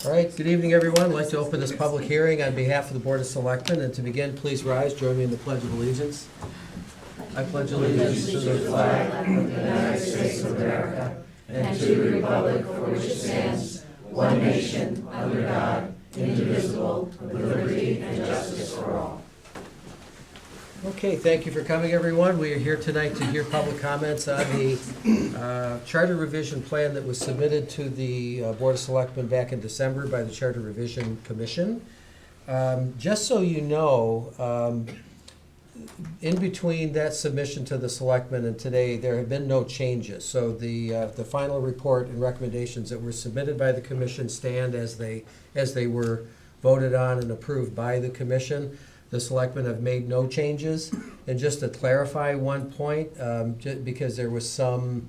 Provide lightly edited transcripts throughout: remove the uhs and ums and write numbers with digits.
All right, good evening, everyone. I'd like to open this public hearing on behalf of the Board of Selectmen, and to begin, please rise, join me in the Pledge of Allegiance. I pledge allegiance to the flag of the United States of America and to the republic for which it stands, one nation, under God, indivisible, with liberty and justice for all. Okay, thank you for coming, everyone. We are here tonight to hear public comments on the charter revision plan that was submitted to the Board of Selectmen back in December by the Charter Revision Commission. Just so you know, in between that submission to the Selectmen and today, there have been no changes. So the final report and recommendations that were submitted by the Commission stand as they were voted on and approved by the Commission. The Selectmen have made no changes. And just to clarify one point, because there was some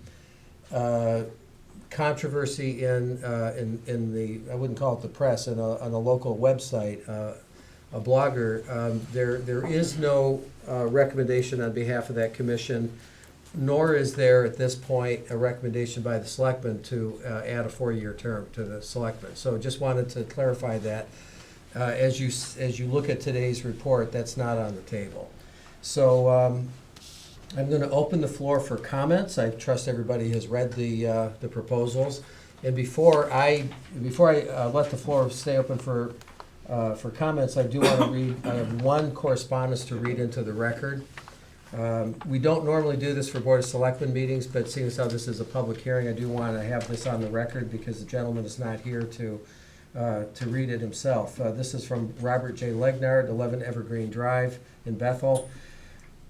controversy in the, I wouldn't call it the press, on a local website, a blogger, there is no recommendation on behalf of that commission, nor is there at this point a recommendation by the Selectmen to add a 4-year term to the Selectmen. So just wanted to clarify that. As you look at today's report, that's not on the table. So I'm going to open the floor for comments. I trust everybody has read the proposals. And before I let the floor stay open for comments, I do want to read. I have one correspondence to read into the record. We don't normally do this for Board of Selectmen meetings, but seeing as how this is a public hearing, I do want to have this on the record because the gentleman is not here to read it himself. This is from Robert J. Legnard, 11 Evergreen Drive in Bethel.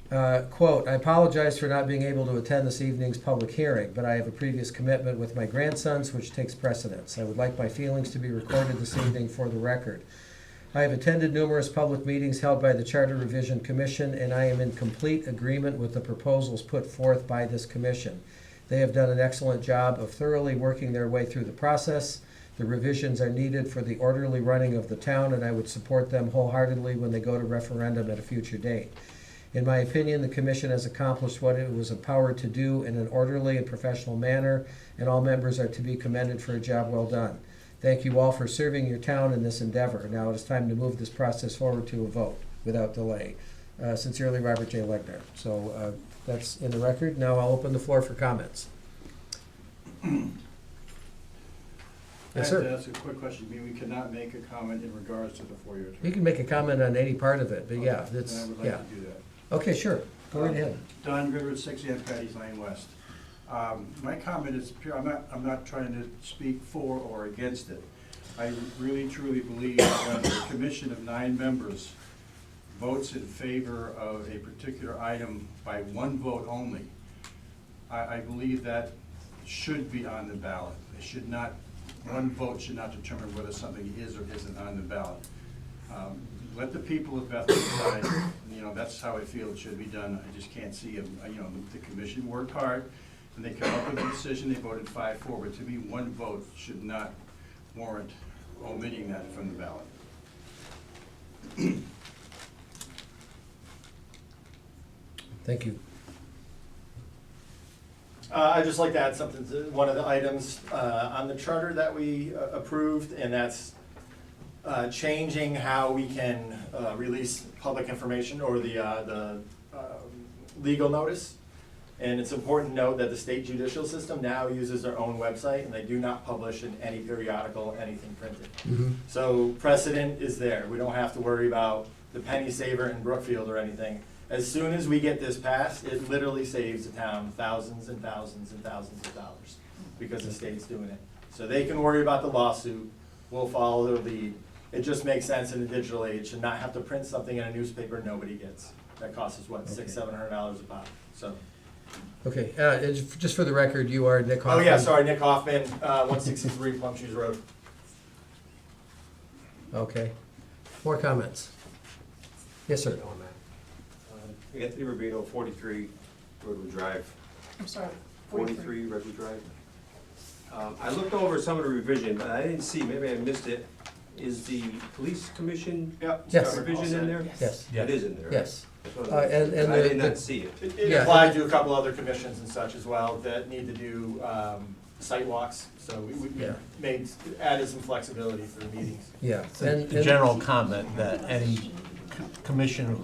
Quote, I apologize for not being able to attend this evening's public hearing, but I have a previous commitment with my grandsons which takes precedence. I would like my feelings to be recorded this evening for the record. I have attended numerous public meetings held by the Charter Revision Commission, and I am in complete agreement with the proposals put forth by this commission. They have done an excellent job of thoroughly working their way through the process. The revisions are needed for the orderly running of the town, and I would support them wholeheartedly when they go to referendum at a future date. In my opinion, the Commission has accomplished what it was empowered to do in an orderly and professional manner, and all members are to be commended for a job well done. Thank you all for serving your town in this endeavor. Now it is time to move this process forward to a vote without delay. Sincerely, Robert J. Legner. So that's in the record. Now I'll open the floor for comments. Yes, sir. I have to ask a quick question. You mean we cannot make a comment in regards to the 4-year term? You can make a comment on any part of it, but yeah, Okay, that's, then I would yeah. like to do that. Okay, sure. Go right ahead. Don Ritter, 60 on Patty's Lane West. My comment is pure. I'm not trying to speak for or against it. I really truly believe when a commission of 9 members votes in favor of a particular item by one vote only, I believe that should be on the ballot. It should not. One vote should not determine whether something is or isn't on the ballot. Let the people of Bethel decide. That's how I feel it should be done. I just can't see the commission worked hard, and they came up with a decision. They voted 5-4, but to me, one vote should not warrant omitting that from the ballot. Thank you. I'd just like to add something to one of the items on the charter that we approved, and that's changing how we can release public information or the legal notice. And it's important to note that the state judicial system now uses their own website, and they do not publish in any periodical, anything printed. Mm-hmm. So precedent is there. We don't have to worry about the penny saver in Brookfield or anything. As soon as we get this passed, it literally saves the town thousands and thousands and thousands of dollars because the state's doing it. So they can worry about the lawsuit. We'll follow their lead. It just makes sense in the digital age to not have to print something in a newspaper nobody gets. That costs us, what, $600-700 a pop. So. Okay, and just for the record, you are Nick Hoffman. Oh yeah, sorry, Nick Hoffman, 163 Plum Shoes Road. Okay. More comments? Yes, sir. Anthony Rubino, 43 Redwood Drive. I'm sorry. 43 Redwood Drive. I looked over some of the revision, but I didn't see, maybe I missed it. Is the police commission Yes. revision in there? Yes. It is in there. Yes. That's what And I did the- not see it. It Yeah. applied to a couple other commissions and such as well that need to do site walks, so we Yeah. added some flexibility for the meetings. Yeah. The general comment that any commissioner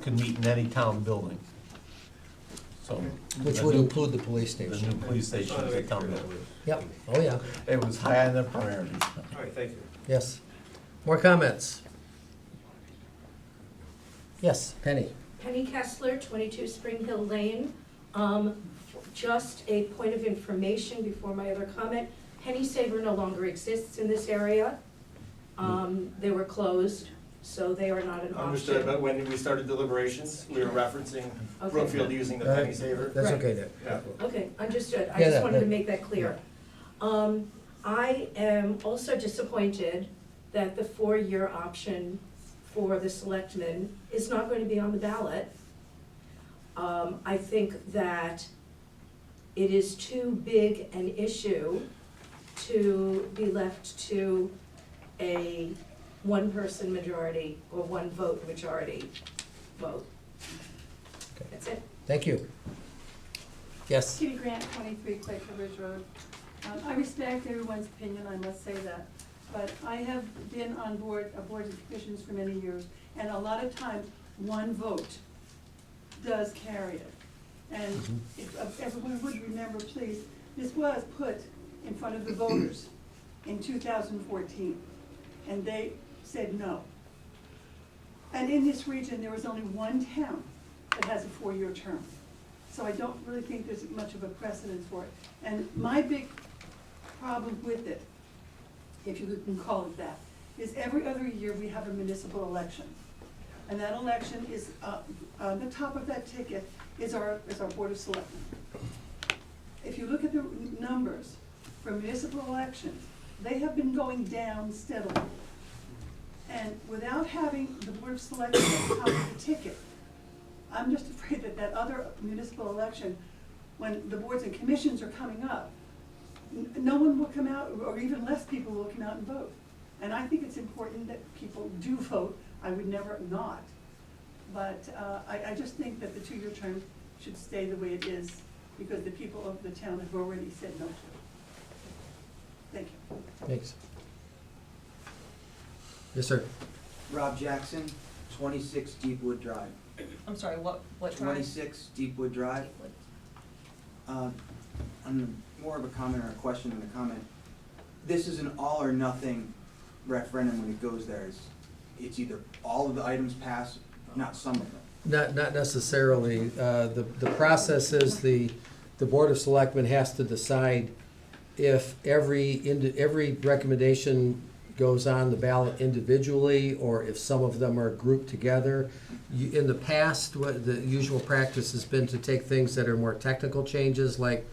could meet in any town building. So. Which the would new- include the police The station. new police station is a town building. Yep, oh yeah, It was high on their priorities. All right, thank you. yes. More comments? Yes, Penny. Penny Kessler, 22 Spring Hill Lane. Just a point of information before my other comment. Penny Saver no longer exists in this area. They were closed, so they are not an option. Understood, but when we started deliberations, we were referencing Okay. Brookfield using the penny saver. That's Right. okay, Dick. Yeah. Okay, understood. I Yeah, just that- wanted to that- make that clear. I am also disappointed that the 4-year option for the selectmen is not going to be on the ballot. I think that it is too big an issue to be left to a one-person majority or one vote majority vote. Okay. That's it. Thank you. Yes, Kitty Grant, 23 Quaker Ridge Road. I respect everyone's opinion, I must say that, but I have been on boards and commissions for many years, and a lot of times, one vote does carry it. And if everyone would remember, please, this was put in front of the voters in 2014, and they said no. And in this region, there was only one town that has a 4-year term. So I don't really think there's much of a precedent for it. And my big problem with it, if you can call it that, is every other year we have a municipal election. And that election is, on the top of that ticket is our Board of Selectmen. If you look at the numbers for municipal elections, they have been going down steadily. And without having the Board of Selectmen at the top of the ticket, I'm just afraid that that other municipal election, when the boards and commissions are coming up, no one will come out, or even less people will come out and vote. And I think it's important that people do vote. I would never not. But I just think that the 2-year term should stay the way it is, because the people of the town have already said no to it. Thank you. thanks. Yes, sir. Rob Jackson, 26 Deepwood Drive. I'm sorry, what drive? 26 Deepwood Drive. On more of a comment or a question than a comment, this is an all or nothing referendum when it goes there. It's either all of the items pass, not some of them. Not necessarily. The process is the Board of Selectmen has to decide if every recommendation goes on the ballot individually, or if some of them are grouped together. In the past, what the usual practice has been to take things that are more technical changes, like,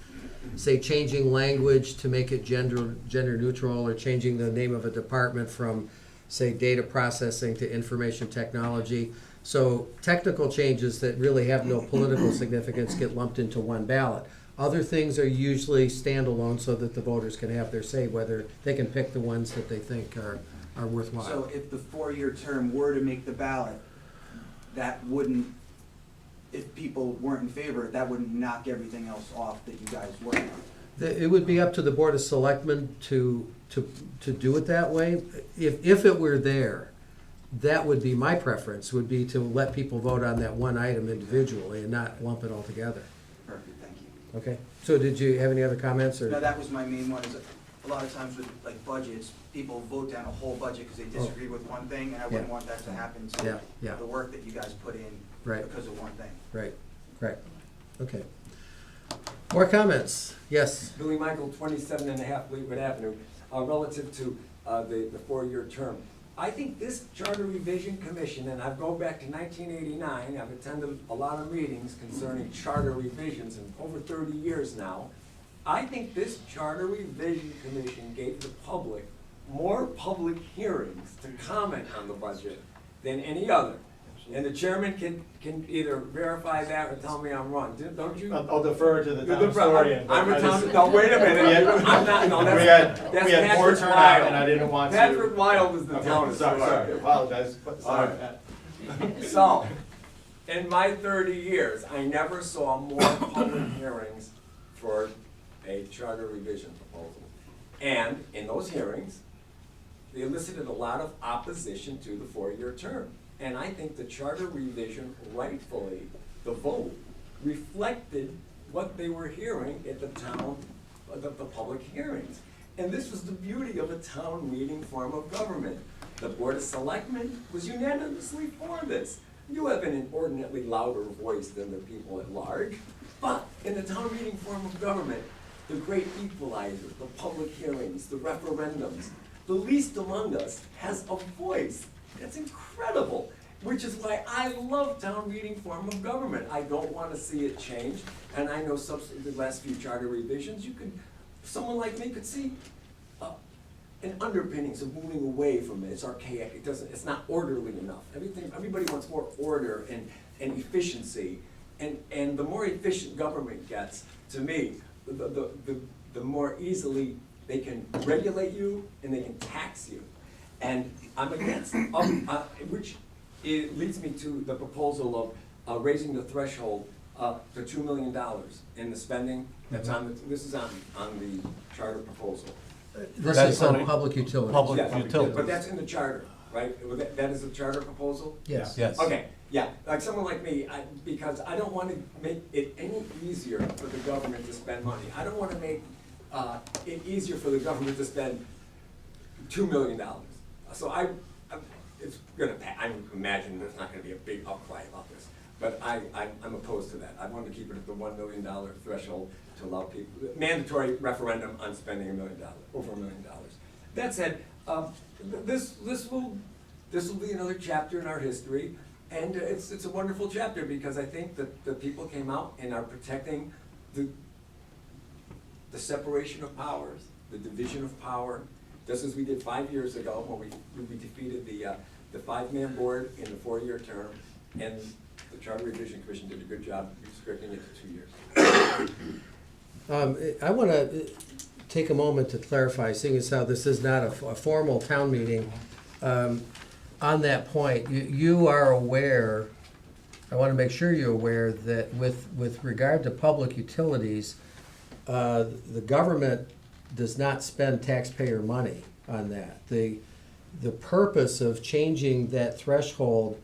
say, changing language to make it gender neutral, or changing the name of a department from, say, data processing to information technology. So technical changes that really have no political significance get lumped into one ballot. Other things are usually standalone so that the voters can have their say, whether they can pick the ones that they think are worthwhile. So if the 4-year term were to make the ballot, that wouldn't, if people weren't in favor, that would knock everything else off that you guys worked on. It would be up to the Board of Selectmen to do it that way. If it were there, that would be my preference, would be to let people vote on that one item individually and not lump it all together. Perfect, thank you. Okay? So did you have any other comments, or? No, that was my main one, is a lot of times with like budgets, people vote down a whole budget because they disagree with one thing, and I wouldn't Yeah. want that to happen Yeah, to yeah. the work that you guys put in Right. because of one thing. Right, correct. Okay. More comments? Yes. Billy Michael, 27.5 Fleetwood Avenue, relative to the 4-year term. I think this Charter Revision Commission, and I go back to 1989, I've attended a lot of meetings concerning charter revisions in over 30 years now. I think this Charter Revision Commission gave the public more public hearings to comment on the budget than any other. And the chairman can either verify that or tell me I'm wrong, don't you? I'll defer to the town historian. I'm a but I town, just- no, wait a minute, We had- I'm not, no, We that's, had, that's we had more Patrick turnout, Wild. and I didn't want to. Patrick Wild was the Okay, town sorry, historian. apologize. Sorry. So, in my 30 years, I never saw more public hearings for a charter revision proposal. And in those hearings, they elicited a lot of opposition to the four-year term. And I think the charter revision, rightfully, the vote, reflected what they were hearing at the town, the public hearings. And this was the beauty of a town meeting form of government. The Board of Selectmen was unanimously for this. You have an inordinately louder voice than the people at large, but in the town meeting form of government, the great equalizer, the public hearings, the referendums, the least among us has a voice. It's incredible, which is why I love town meeting form of government. I don't want to see it change, and I know the last few charter revisions, someone like me could see an underpinnings of moving away from it. It's archaic. It's not orderly enough. Everybody wants more order and efficiency, and the more efficient government gets, to me, the more easily they can regulate you and they can tax you. And I'm against, which it leads me to the proposal of raising the threshold to $2 million in the spending. That's this is on the charter proposal. This That's is on on public utilities. public Yeah, utilities. but that's in the charter, right? That is the charter proposal? Yes. Yes. Okay, yeah, like someone like me, because I don't want to make it any easier for the government to spend money. I don't want to make it easier for the government to spend $2 million. So it's gonna pass. I imagine there's not gonna be a big outcry about this, but I'm opposed to that. I want to keep it at the $1 million threshold to allow people, mandatory referendum on spending $1 million, over $1 million. That said, this will be another chapter in our history, and it's a wonderful chapter because I think that the people came out and are protecting the separation of powers, the division of power, just as we did 5 years ago when we defeated the five-man board in the four-year term, and the Charter Revision Commission did a good job restricting it to 2 years. I want to take a moment to clarify, seeing as how this is not a formal town meeting. On that point, you are aware, I want to make sure you're aware that with regard to public utilities, the government does not spend taxpayer money on that. The purpose of changing that threshold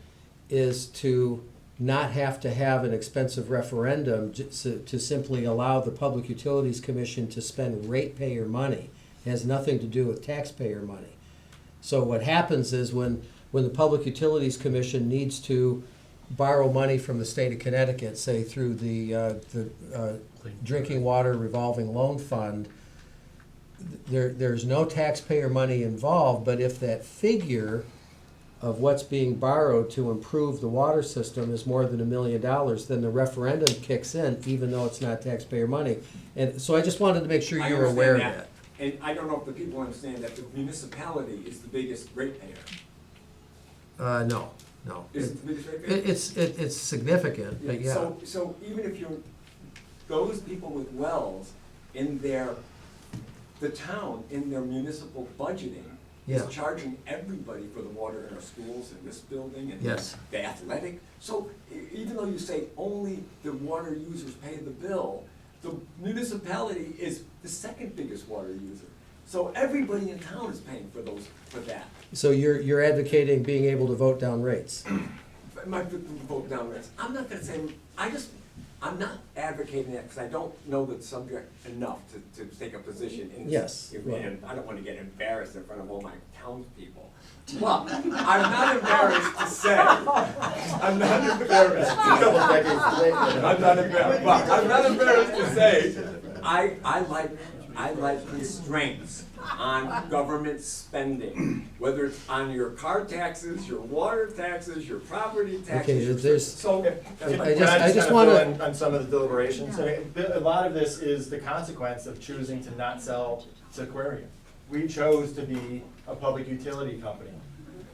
is to not have to have an expensive referendum to simply allow the Public Utilities Commission to spend ratepayer money. It has nothing to do with taxpayer money. So what happens is when the Public Utilities Commission needs to borrow money from the state of Connecticut, say through the Drinking Water Revolving Loan Fund, there's no taxpayer money involved, but if that figure of what's being borrowed to improve the water system is more than $1 million, then the referendum kicks in, even though it's not taxpayer money. And so I just wanted to make sure you were aware of that. And I don't know if the people understand that the municipality is the biggest ratepayer. No. Is it the biggest ratepayer? It's significant, but yeah. So even if those people with wells in the town, in their municipal budgeting, Yeah. is charging everybody for the water in our schools, in this building, and Yes. the athletic. So even though you say only the water users pay the bill, the municipality is the second biggest water user. So everybody in town is paying for that. So you're advocating being able to vote down rates? My vote down rates. I'm not gonna say, I'm not advocating that because I don't know the subject enough to take a position in this. Yes, And right. I don't want to get embarrassed in front of all my townspeople. But I'm not embarrassed to say, I'm not embarrassed to say, I like constraints on government spending, whether it's on your car taxes, your water taxes, your property Okay, taxes. there's, So, Can I I just kind of wanna- fill in on some of the deliberations? I mean, a lot of this is the consequence of choosing to not sell to Aquarium. We chose to be a public utility company.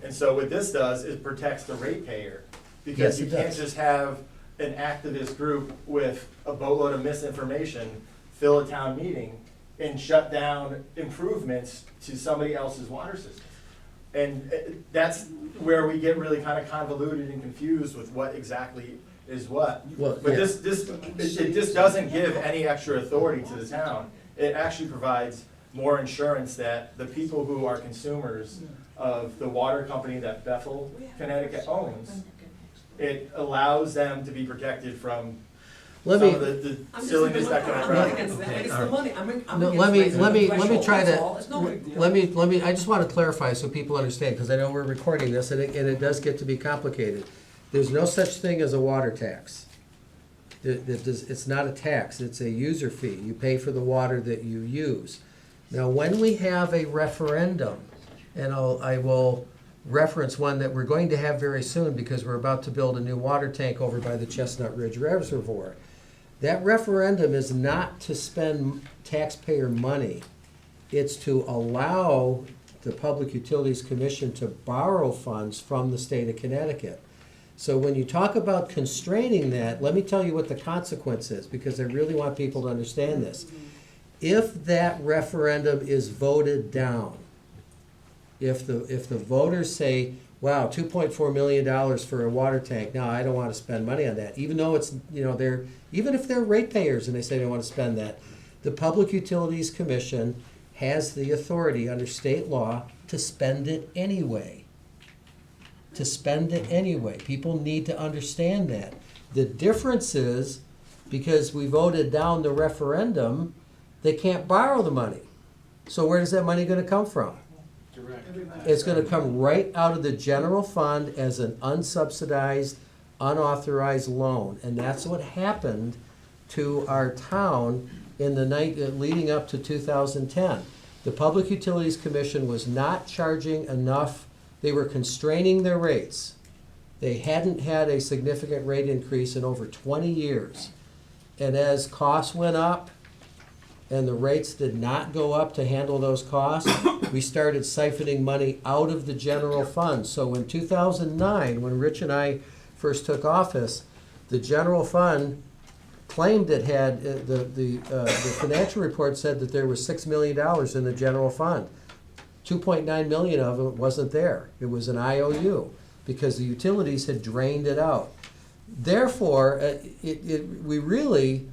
And so what this does is protects the ratepayer. Yes, Because you it can't does. just have an activist group with a boatload of misinformation fill a town meeting and shut down improvements to somebody else's water system. And that's where we get really kind of convoluted and confused with what exactly is what. Well, But yeah. this doesn't give any extra authority to the town. it actually provides more insurance that the people who are consumers of the water company that Bethel, Connecticut owns, it allows them to be protected from Let some me, of the silliness that can I'm not happen. against that, it's the money, I'm no, against let me threshold, try that's all. It's to, no big deal. let me, I just want to clarify so people understand, because I know we're recording this, and it does get to be complicated. There's no such thing as a water tax. It's not a tax, it's a user fee. You pay for the water that you use. Now, when we have a referendum, and I will reference one that we're going to have very soon because we're about to build a new water tank over by the Chestnut Ridge Reservoir. That referendum is not to spend taxpayer money. It's to allow the Public Utilities Commission to borrow funds from the state of Connecticut. So when you talk about constraining that, let me tell you what the consequence is, because I really want people to understand this. If that referendum is voted down, if the voters say, wow, $2.4 million for a water tank, no, I don't want to spend money on that, even though it's, even if they're ratepayers and they say they want to spend that, the Public Utilities Commission has the authority under state law to spend it anyway. To spend it anyway. People need to understand that. The difference is, because we voted down the referendum, they can't borrow the money. So where is that money going to come from? It's going to come right out of the general fund as an unsubsidized, unauthorized loan. And that's what happened to our town in the night leading up to 2010. The Public Utilities Commission was not charging enough. They were constraining their rates. They hadn't had a significant rate increase in over 20 years. And as costs went up, and the rates did not go up to handle those costs, we started siphoning money out of the general fund. So in 2009, when Rich and I first took office, the general fund claimed it had, the financial report said that there was $6 million in the general fund. 2.9 million of it wasn't there. It was an IOU, because the utilities had drained it out. Therefore, we really,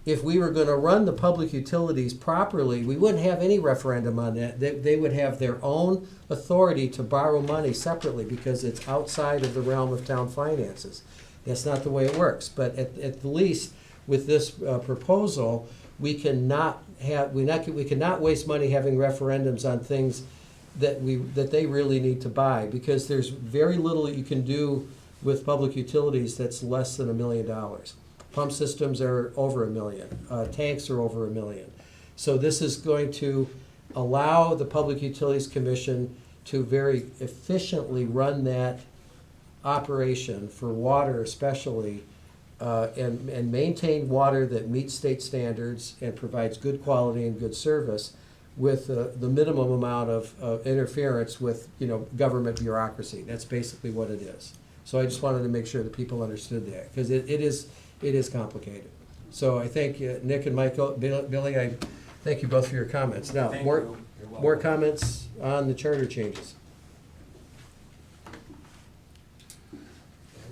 if we were going to run the public utilities properly, we wouldn't have any referendum on that. They would have their own authority to borrow money separately, because it's outside of the realm of town finances. That's not the way it works. But at least with this proposal, we cannot waste money having referendums on things that they really need to buy, because there's very little you can do with public utilities that's less than $1 million. Pump systems are over $1 million. Tanks are over $1 million. So this is going to allow the Public Utilities Commission to very efficiently run that operation for water especially, and maintain water that meets state standards and provides good quality and good service with the minimum amount of interference with government bureaucracy. That's basically what it is. So I just wanted to make sure that people understood that, because it is complicated. So I thank Nick and Michael, Billy, I thank you both for your comments. Now, Thank more you. You're welcome. more comments on the charter changes.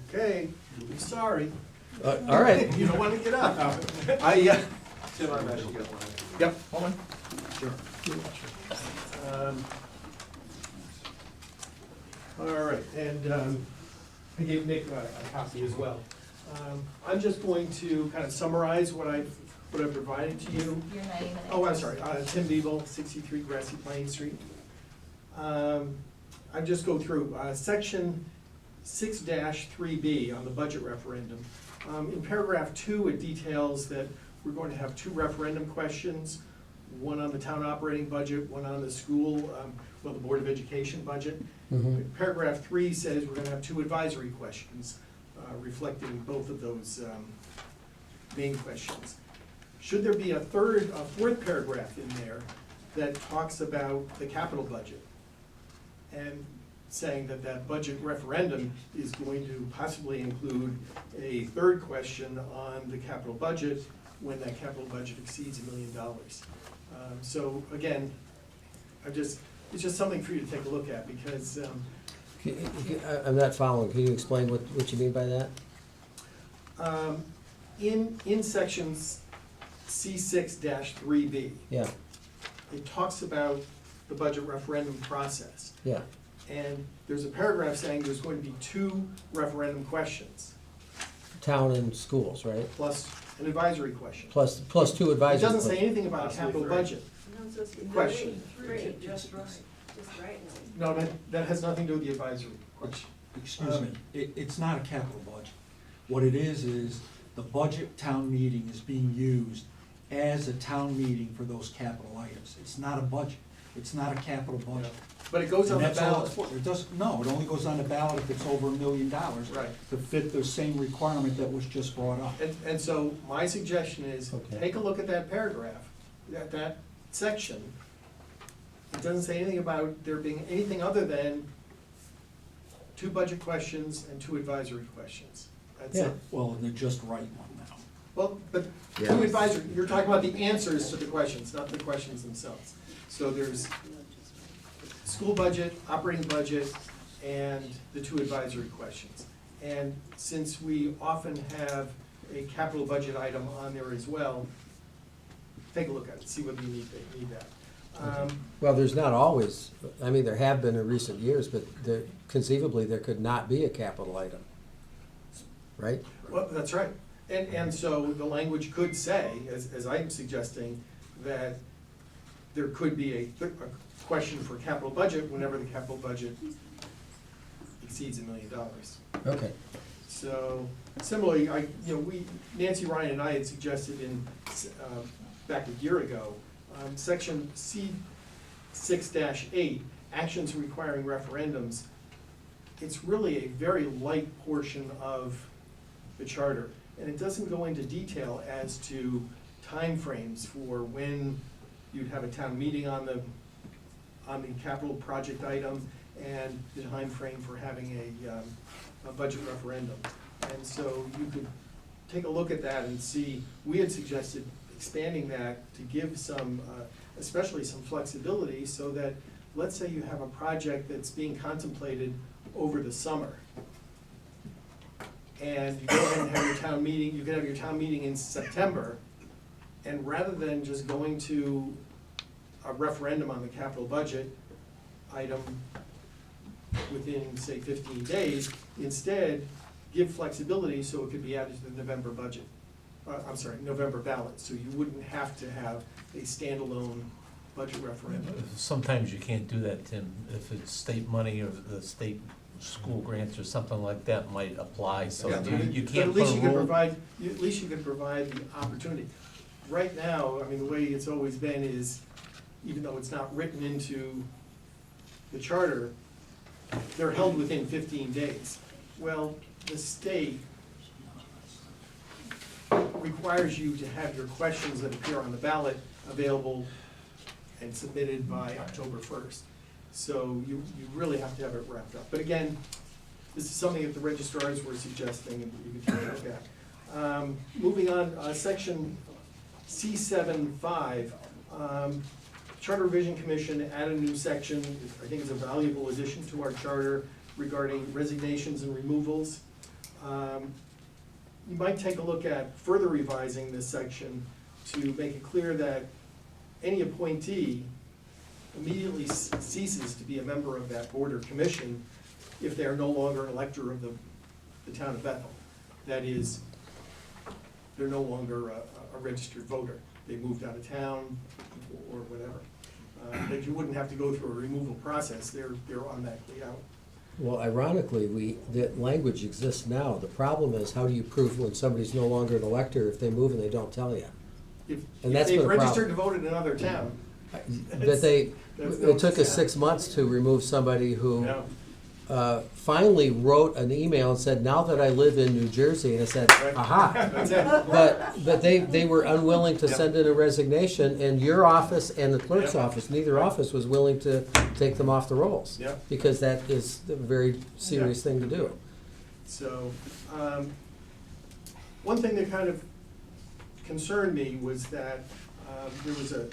Okay, you'll be sorry. All right. You don't want to get up. Tim, I've actually got one. Yep, hold on. Sure. All right, and I gave Nick a copy as well. I'm just going to kind of summarize what I've provided to you. Your name and Oh, I'm address. sorry, Tim Beeble, 63 Grassy Plain Street. I just go through section 6-3B on the budget referendum. In paragraph 2, it details that we're going to have 2 referendum questions, one on the town operating budget, one on the school, the Board of Education budget. Mhm. Paragraph 3 says we're going to have 2 advisory questions, reflecting both of those main questions. Should there be a fourth paragraph in there that talks about the capital budget, and saying that that budget referendum is going to possibly include a third question on the capital budget when that capital budget exceeds $1 million. So again, it's just something for you to take a look at, because I'm not following. Can you explain what you mean by that? in sections C6-3B. Yeah, It talks about the budget referendum process. yeah, And there's a paragraph saying there's going to be 2 referendum questions, town and schools, right? plus an advisory question. Plus 2 It advisory doesn't say questions. anything about a Possibly capital 3. budget. Question. Just right. No, that has nothing to do with the advisory. Excuse me, it's not a capital budget. What it is the budget town meeting is being used as a town meeting for those capital items. It's not a budget, it's not a capital budget. But it goes on And the that's all ballot. it's for. It doesn't, no, it only goes on the ballot if it's over $1 million. Right. To fit the same requirement that was just brought up. And so my suggestion is, Okay. take a look at that paragraph, that section. It doesn't say anything about there being anything other than 2 budget questions and 2 advisory questions. That's Yeah. it. Well, they're just writing one now. Well, but Yeah. 2 advisory, you're talking about the answers to the questions, not the questions themselves. So there's school budget, operating budget, and the 2 advisory questions. And since we often have a capital budget item on there as well, take a look at it, see whether you need that. Well, there's not always, I mean, there have been in recent years, but conceivably, there could not be a capital item, right? Well, that's right. And so the language could say, as I'm suggesting, that there could be a question for capital budget whenever the capital budget exceeds $1 million. Okay, So similarly, Nancy Ryan and I had suggested back a year ago, section C6-8, actions requiring referendums. It's really a very light portion of the charter, and it doesn't go into detail as to timeframes for when you'd have a town meeting on the capital project item and the timeframe for having a budget referendum. And so you could take a look at that and see, we had suggested expanding that to give some, especially some flexibility, so that, let's say you have a project that's being contemplated over the summer, and you go ahead and have your town meeting, you can have your town meeting in September, and rather than just going to a referendum on the capital budget item within, say, 15 days, instead, give flexibility so it could be added to the November budget. November ballot, so you wouldn't have to have a standalone budget referendum. Sometimes you can't do that, Tim. If it's state money or the state school grants or something like that might apply, so Yeah, you but can't at put least a you could rule. provide, at least you could provide the opportunity. Right now, I mean, the way it's always been is, even though it's not written into the charter, they're held within 15 days. Well, the state requires you to have your questions that appear on the ballot available and submitted by October 1st. So you really have to have it wrapped up. But again, this is something that the registrars were suggesting, and you can take a look at. Moving on, section C7-5, Charter Revision Commission added a new section, I think it's a valuable addition to our charter regarding resignations and removals. You might take a look at further revising this section to make it clear that any appointee immediately ceases to be a member of that board or commission if they are no longer an elector of the town of Bethel. That is, they're no longer a registered voter. They moved out of town or whatever. That you wouldn't have to go through a removal process, they're automatically out. well, ironically, that language exists now. The problem is, how do you prove when somebody's no longer an elector if they move and they don't tell you? If And that's they've been a problem. registered to vote in another town, But That's no it took us success. 6 months to remove somebody who no. finally wrote an email and said, now that I live in New Jersey, and I said, Right. aha. That's it. But they were unwilling to Yep. send in a resignation, and your office and the clerk's Yep. office, neither office was willing to take them off the rolls. Yep. Because that is a very serious thing to do. So, one thing that kind of concerned me was that there was a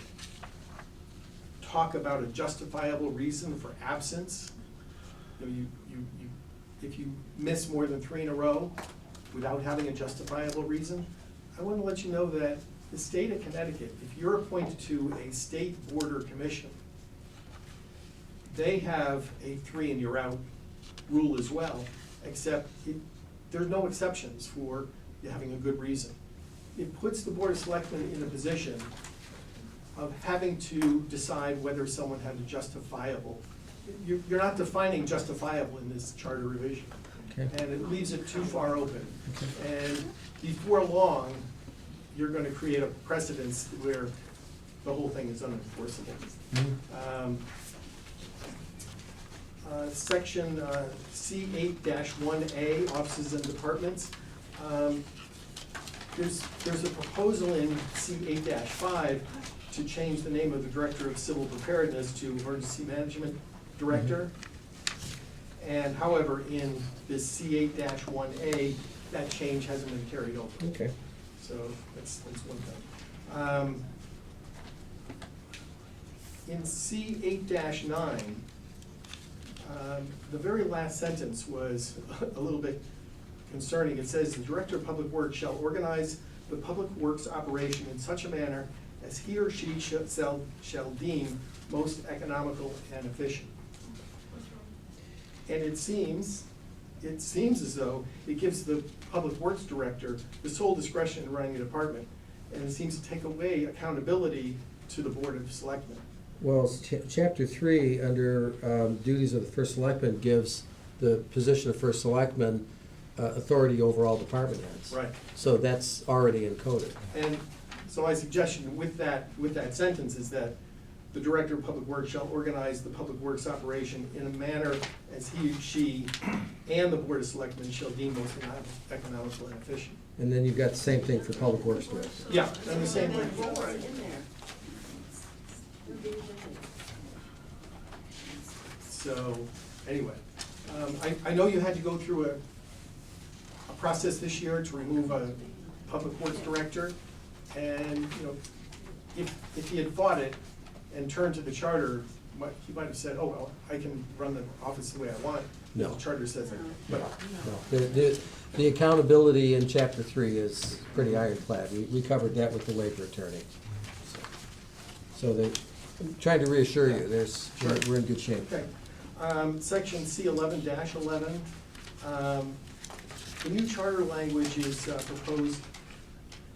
talk about a justifiable reason for absence. If you miss more than 3 in a row without having a justifiable reason, I want to let you know that the state of Connecticut, if you're appointed to a state board or commission, they have a 3 and you're out rule as well, except there's no exceptions for you having a good reason. It puts the Board of Selectmen in a position of having to decide whether someone had a justifiable. You're not defining justifiable in this charter revision. Okay. And it leaves it too far open. And before long, you're gonna create a precedence where the whole thing is unenforceable. Section C8-1A, offices and departments. There's a proposal in C8-5 to change the name of the Director of Civil Preparedness to Emergency Management Director. And however, in this C8-1A, that change hasn't been carried over. Okay. So that's one thing. In C8-9, the very last sentence was a little bit concerning. It says, "The Director of Public Works shall organize the public works operation in such a manner as he or she shall deem most economical and efficient." And it seems as though it gives the Public Works Director the sole discretion in running the department, and it seems to take away accountability to the Board of Selectmen. Well, chapter 3, under duties of the first selectman, gives the position of first selectman authority over all department heads. Right. So that's already encoded. And so my suggestion with that sentence is that the Director of Public Works shall organize the public works operation in a manner as he, she, and the Board of Selectmen shall deem most economical and efficient. And then you've got the same thing for public works director. Yeah, and the same way. So, anyway, I know you had to go through a process this year to remove a public works director, and, you know, if he had fought it and turned to the charter, he might have said, oh, well, I can run the office the way I want. No. The charter says it. But No. The accountability in chapter 3 is pretty ironclad. We covered that with the labor attorney. So I'm trying to reassure you, we're in good shape. Okay. Section C11-11, the new charter language is proposed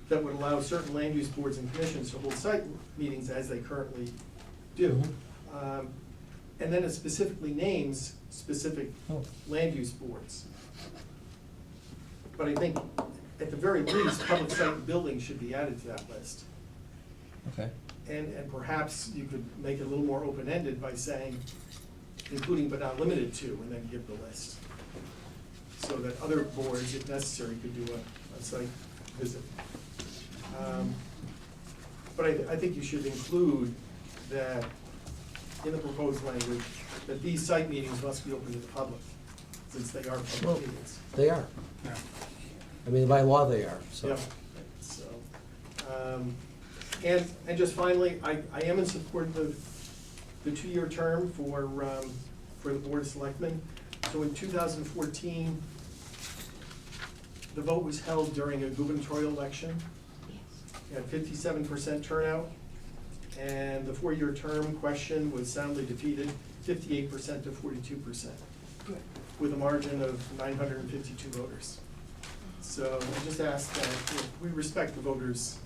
that would allow certain land use boards and commissions to hold site meetings as they currently do. And then it specifically names specific land use boards. But I think, at the very least, public site and building should be added to that list. Okay. And perhaps you could make it a little more open-ended by saying, including but not limited to, and then give the list. So that other boards, if necessary, could do a site visit. But I think you should include that in the proposed language, that these site meetings must be open to the public, since they are Well, public meetings. They are. I mean, by law they are, so. Yeah, so, and just finally, I am in support of the 2-year term for the Board of Selectmen. So in 2014, the vote was held during a gubernatorial election. We had 57% turnout, and the 4-year term question was soundly defeated, 58% to 42%, with a margin of 952 voters. So I just ask that we respect the voters'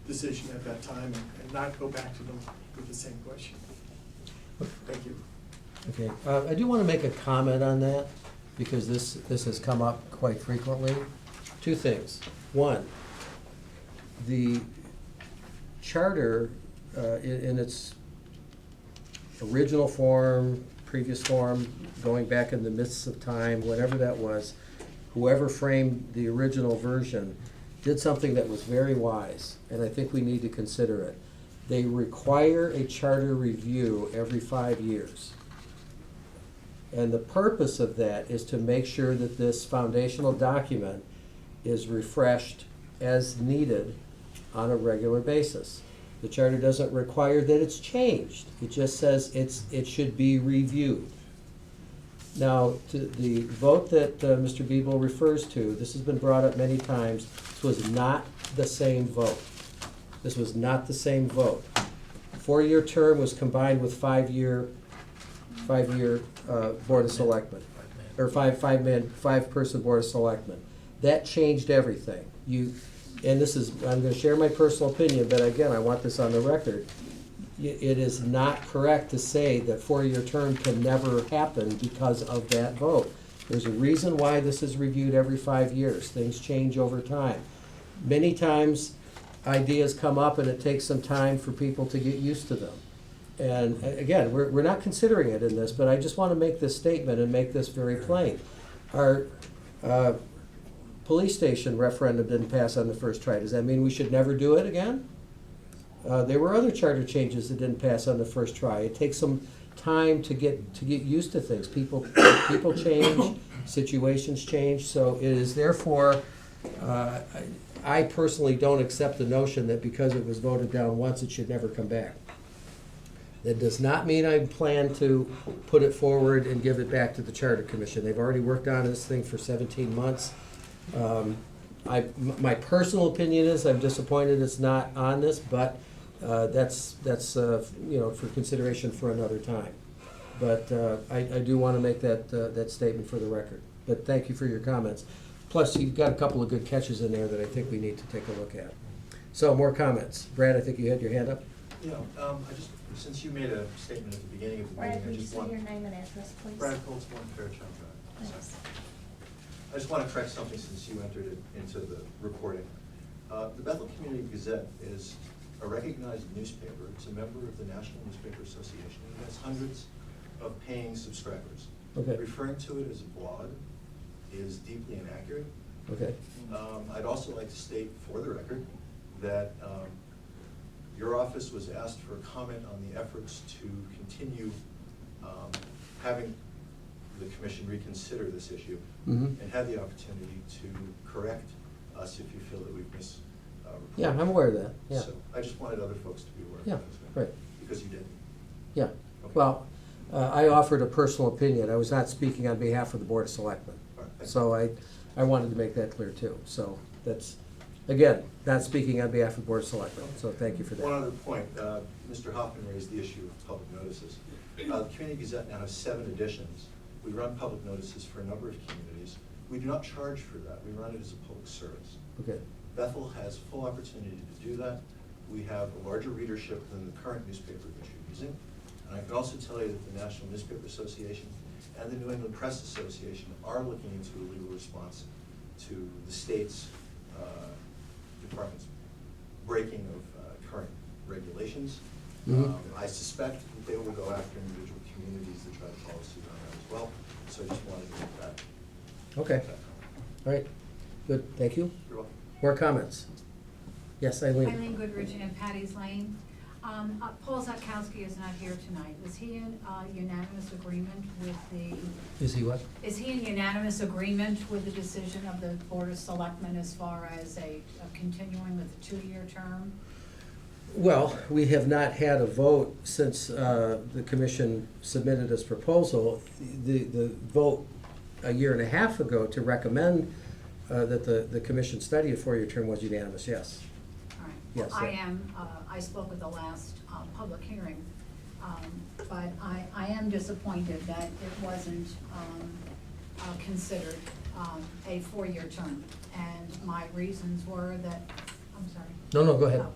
decision at that time and not go back to them with the same question. Thank you. Okay, I do want to make a comment on that, because this has come up quite frequently. 2 things. One, the charter, in its original form, previous form, going back in the midst of time, whatever that was, whoever framed the original version did something that was very wise, and I think we need to consider it. They require a charter review every 5 years. And the purpose of that is to make sure that this foundational document is refreshed as needed on a regular basis. The charter doesn't require that it's changed. It just says it should be reviewed. Now, to the vote that Mr. Biebel refers to, this has been brought up many times, this was not the same vote. This was not the same vote. 4-year term was combined with five-year Board of Selectmen, or five-person Board of Selectmen. That changed everything. And this is, I'm gonna share my personal opinion, but again, I want this on the record. It is not correct to say that 4-year term can never happen because of that vote. There's a reason why this is reviewed every 5 years. Things change over time. Many times, ideas come up and it takes some time for people to get used to them. And again, we're not considering it in this, but I just want to make this statement and make this very plain. Our police station referendum didn't pass on the first try. Does that mean we should never do it again? There were other charter changes that didn't pass on the first try. It takes some time to get used to things. People change, situations change, so it is therefore, I personally don't accept the notion that because it was voted down once, it should never come back. That does not mean I plan to put it forward and give it back to the Charter Commission. They've already worked on this thing for 17 months. My personal opinion is I'm disappointed it's not on this, but that's for consideration for another time. But I do want to make that statement for the record. But thank you for your comments. Plus, you've got a couple of good catches in there that I think we need to take a look at. So, more comments. Brad, I think you had your hand up. Yeah, since you made a statement at the beginning of the Brad, meeting, will I you just say want. your name and address, please? Brad Colts, 1 Fairchild Drive. Thanks. I just want to correct something since you entered it into the recording. The Bethel Community Gazette is a recognized newspaper. It's a member of the National Newspaper Association. It has hundreds of paying subscribers. Okay. Referring to it as a blog is deeply inaccurate. Okay. I'd also like to state for the record that your office was asked for a comment on the efforts to continue having the commission reconsider this issue and have the opportunity to correct us if you feel that we've misreported. Yeah, I'm aware of that, yeah. So I just wanted other folks to be aware of Yeah, that as well. right. Because you did. Yeah, Okay. well, I offered a personal opinion. I was not speaking on behalf of the Board of Selectmen. All right, thank you. So I wanted to make that clear too. So that's, again, not speaking on behalf of the Board of Selectmen, so thank you for One that. other point, Mr. Hoffman raised the issue of public notices. The Community Gazette now has 7 editions. We run public notices for a number of communities. We do not charge for that. We run it as a public service. Okay, Bethel has full opportunity to do that. We have a larger readership than the current newspaper that you're using. And I can also tell you that the National Newspaper Association and the New England Press Association are looking into a legal response to the state's department's breaking of current regulations. I suspect that they will go after individual communities that try to follow suit on that as well. So I just wanted to make that. okay, all right, good, thank you. You're welcome. More comments? Yes, Eileen? Eileen Goodrich in Patty's Lane. Paul Zakowski is not here tonight. Was he in unanimous agreement with the? Is he what? Is he in unanimous agreement with the decision of the Board of Selectmen as far as a continuing with the 2-year term? Well, we have not had a vote since the commission submitted this proposal. The vote a year and a half ago to recommend that the commission study a 4-year term was unanimous, yes. All right. Yes, Well, I spoke at the last public hearing, but I am disappointed that it wasn't considered a 4-year term. And my reasons were that, I'm sorry. No, go ahead.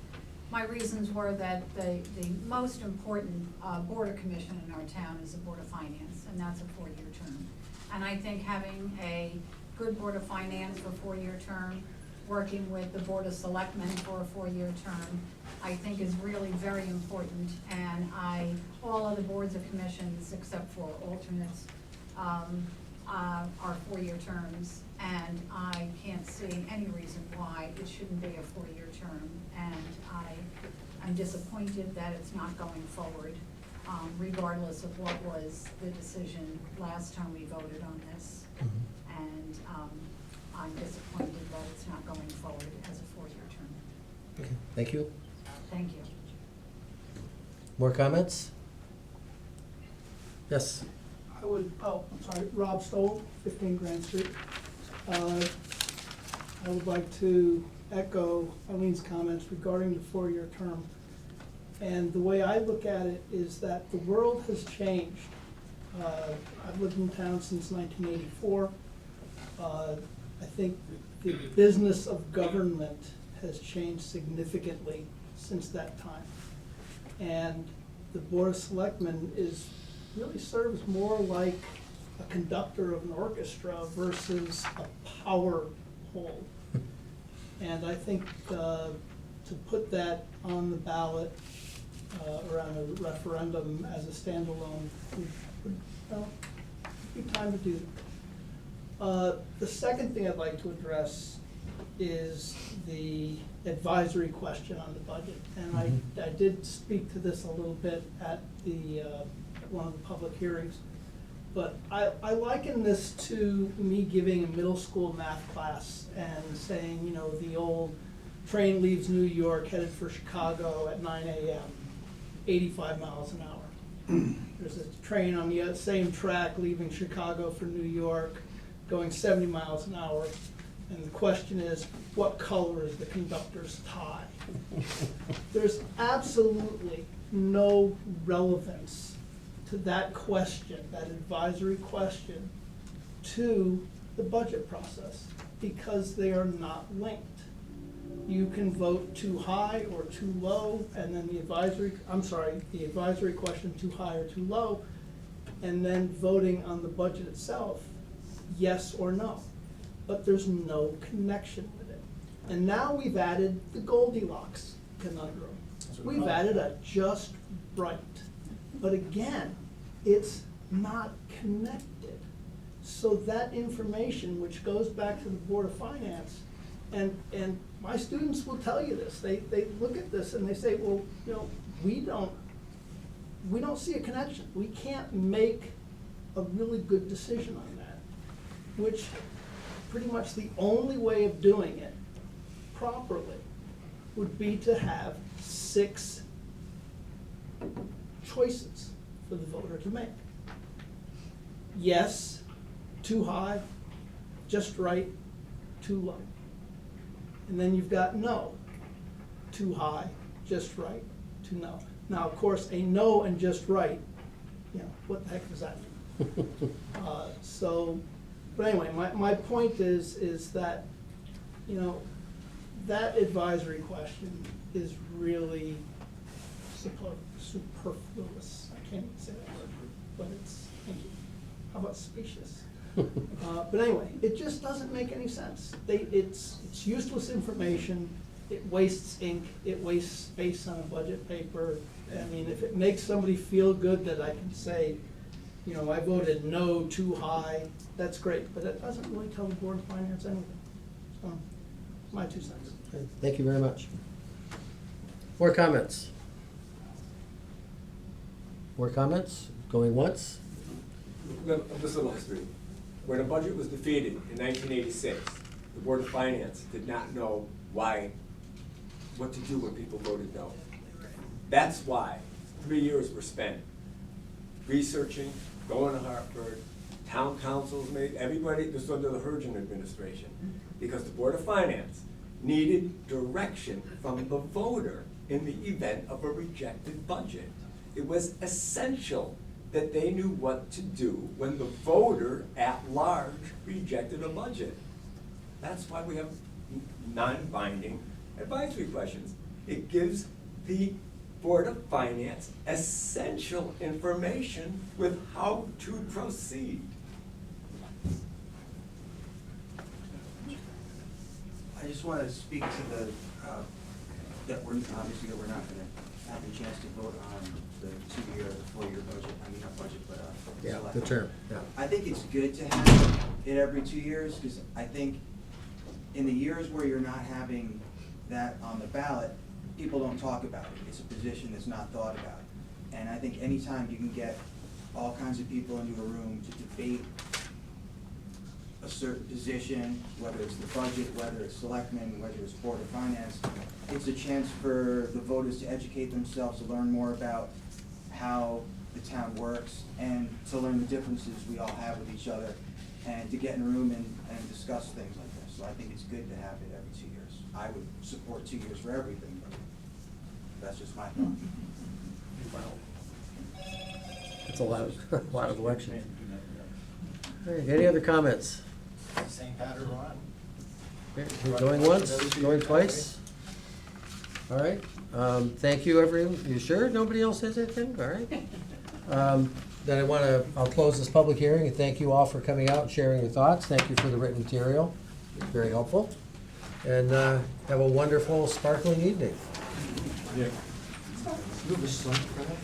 My reasons were that the most important board or commission in our town is the Board of Finance, and that's a 4-year term. And I think having a good Board of Finance for a 4-year term, working with the Board of Selectmen for a 4-year term, I think is really very important. And all other boards or commissions, except for alternates, are 4-year terms. And I can't see any reason why it shouldn't be a 4-year term. And I'm disappointed that it's not going forward, regardless of what was the decision last time we voted on this. And I'm disappointed that it's not going forward as a 4-year term. Okay, thank you. Thank you. More comments? Yes. I'm sorry, Rob Stoll, 15 Grand Street. I would like to echo Eileen's comments regarding the four-year term. And the way I look at it is that the world has changed. I've lived in town since 1984. I think the business of government has changed significantly since that time. And the Board of Selectmen really serves more like a conductor of an orchestra versus a power pole. And I think to put that on the ballot or on a referendum as a standalone would be time to do that. The second thing I'd like to address is the advisory question on the budget. And I did speak to this a little bit at one of the public hearings. But I liken this to me giving a middle school math class and saying, you know, the old train leaves New York headed for Chicago at 9 a.m., 85 miles an hour. There's a train on the same track leaving Chicago for New York going 70 miles an hour. And the question is, what color is the conductor's tie? There's absolutely no relevance to that question, that advisory question, to the budget process, because they are not linked. You can vote too high or too low, and then the advisory question too high or too low, and then voting on the budget itself, yes or no. But there's no connection with it. And now we've added the Goldilocks conundrum. We've added a just right. But again, it's not connected. So that information, which goes back to the Board of Finance, and my students will tell you this, they look at this and they say, well, you know, we don't see a connection. We can't make a really good decision on that, which pretty much the only way of doing it properly would be to have 6 choices for the voter to make. Yes, too high, just right, too low. And then you've got no, too high, just right, too low. Now, of course, a no and just right, you know, what the heck does that mean? But anyway, my point is that, you know, that advisory question is really superfluous. I can't even say that word, but it's, thank you. How about specious? But anyway, it just doesn't make any sense. It's useless information. It wastes ink. It wastes space on a budget paper. I mean, if it makes somebody feel good that I can say, you know, I voted no, too high, that's great, but it doesn't really tell the Board of Finance anything. So, my 2 cents. Okay, thank you very much. More comments? More comments? Going once? This little history. When a budget was defeated in 1986, the Board of Finance did not know what to do when people voted no. That's why 3 years were spent researching, going to Hartford, town councils made, everybody, this was under the Hergen administration, because the Board of Finance needed direction from the voter in the event of a rejected budget. It was essential that they knew what to do when the voter at large rejected a budget. That's why we have non-binding advisory questions. It gives the Board of Finance essential information with how to proceed. I just want to speak to the, that we're not gonna have a chance to vote on the 2-year, the 4-year budget, I mean, not budget, but, Yeah, select. the term, yeah. I think it's good to have it every 2 years, because I think in the years where you're not having that on the ballot, people don't talk about it. It's a position that's not thought about. And I think anytime you can get all kinds of people into a room to debate a certain position, whether it's the budget, whether it's selectmen, whether it's Board of Finance, it's a chance for the voters to educate themselves, to learn more about how the town works, and to learn the differences we all have with each other, and to get in a room and discuss things like this. So I think it's good to have it every 2 years. I would support 2 years for everything, but that's just my thought. It's a lot, a lot of elections. All right, any other comments? Same pattern we're on. Okay, going once, going twice? All right, thank you, everyone. You sure nobody else has anything? All right. Then I'll close this public hearing and thank you all for coming out and sharing your thoughts. Thank you for the written material, very helpful. And have a wonderful, sparkling evening. You have a slide for that?